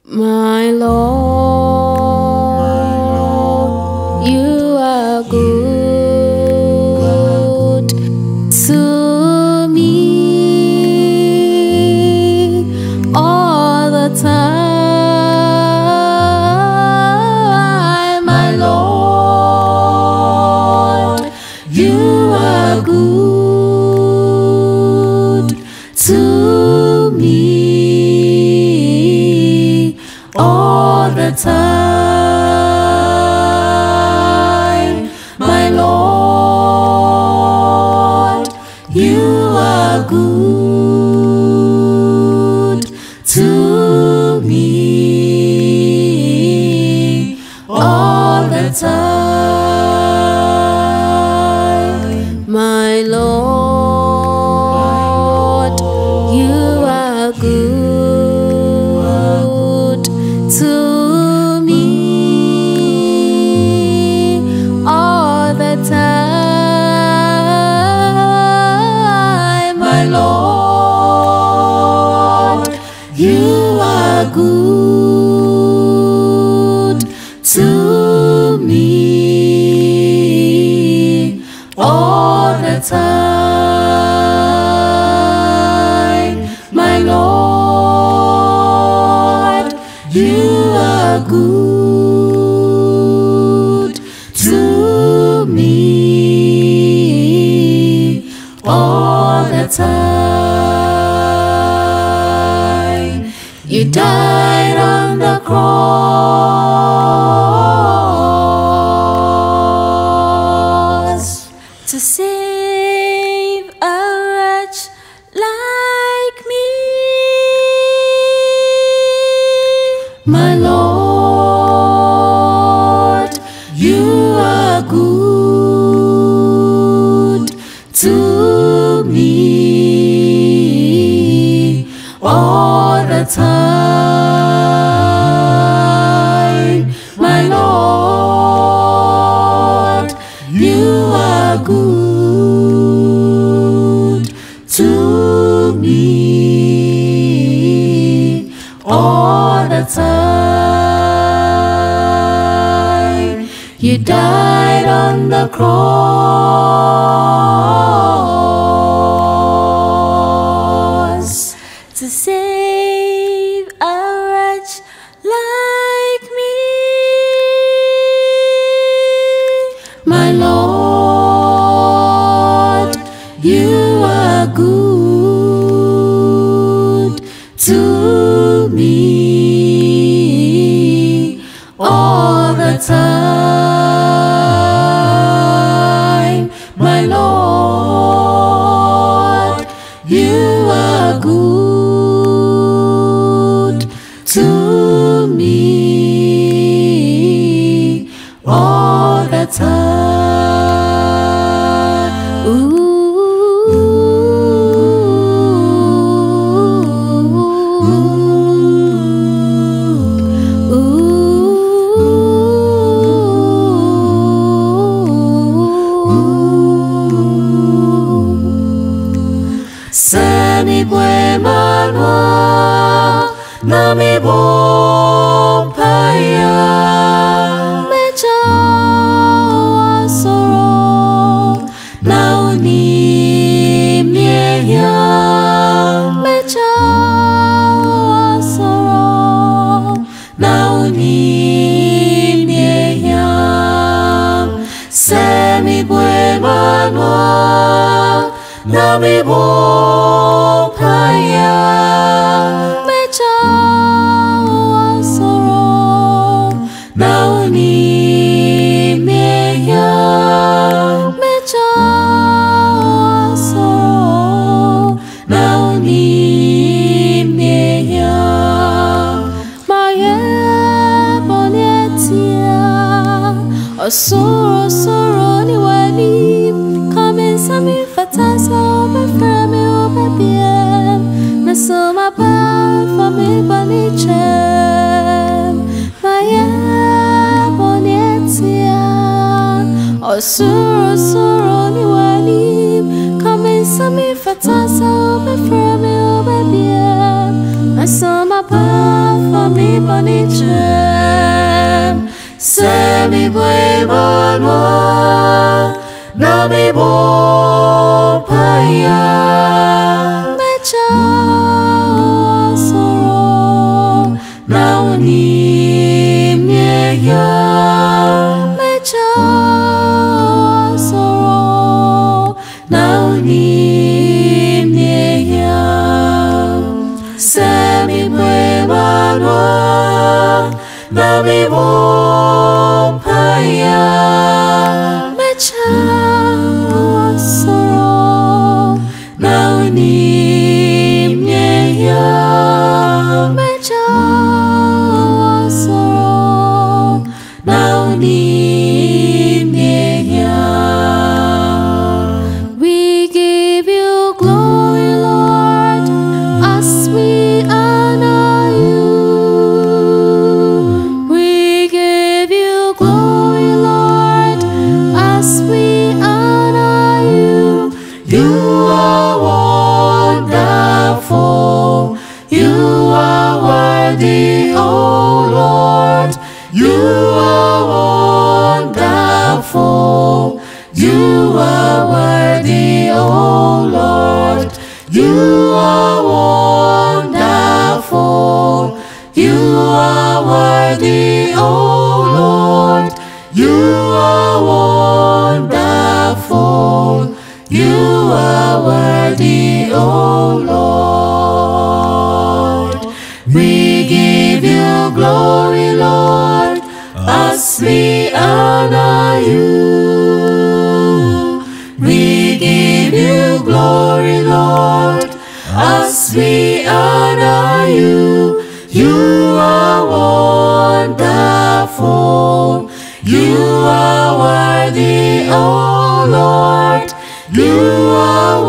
My Lord, you are good to me all the time. My Lord, you are good to me all the time. My Lord, you are good to me all the time. My Lord, you are good to me all the time. My Lord, you are good to me all the time. My Lord, you are good to me all the time. You died on the cross to save a wretch like me. My Lord, you are good to me all the time. My Lord, you are good to me all the time. You died on the cross to save a wretch like me. My Lord, you are good to me all the time. My Lord, you are good to me all the time. Ooh. Sani bwe manwa nami bompaya mecha wasoro na unimyeya mecha wasoro na unimyeya. Sani bwe manwa nami bompaya mecha wasoro na unimyeya mecha wasoro na unimyeya. Maye bonetia osoro soro ni wani come sami fatasa obeframe obebiem na soma pa fami banichem. Maye bonetia osoro soro ni wani come sami fatasa obeframe obebiem na soma pa mi bonichem se mi buebanwa na mi bo paya mecha soro na uni myeya mecha soro na uni myeya se mi buebanwa na mi bo paya mecha soro na uni myeya mecha soro na uni myeya. We give you glory, Lord, as we honor you. We give you glory, Lord, as we honor you. You are wonderful. You are worthy, oh Lord. You are wonderful. You are worthy, oh Lord. You are wonderful. You are worthy, oh Lord. You are wonderful. You are worthy, oh Lord. We give you glory, Lord, as we honor you. We give you glory, Lord, as we honor you. You are wonderful. You are worthy, oh Lord. You are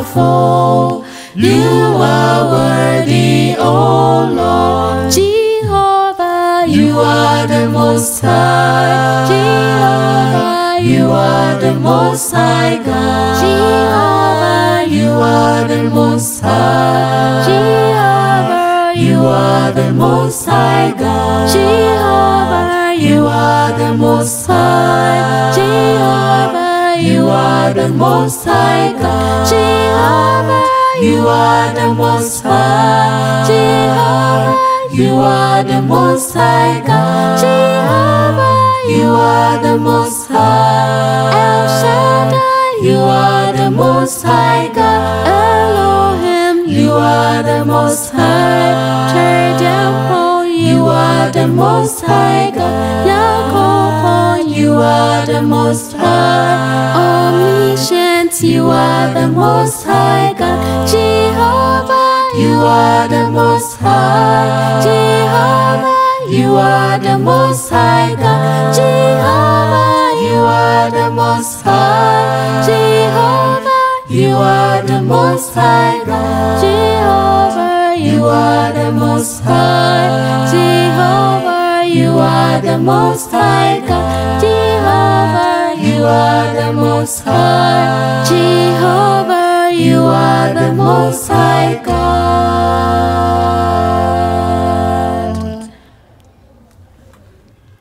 wonderful. You are worthy, oh Lord. Jehovah, you are the Most High. Jehovah, you are the Most High God. Jehovah, you are the Most High. Jehovah, you are the Most High God. Jehovah, you are the Most High. Jehovah, you are the Most High God. Jehovah, you are the Most High. Jehovah, you are the Most High God. Jehovah, you are the Most High. El Shaddai, you are the Most High God. Elohim, you are the Most High. Teardown, you are the Most High God. Yaakov, you are the Most High. Omniscient, you are the Most High God. Jehovah, you are the Most High. Jehovah, you are the Most High God. Jehovah, you are the Most High. Jehovah, you are the Most High God. Jehovah, you are the Most High. Jehovah, you are the Most High God. Jehovah, you are the Most High. Jehovah, you are the Most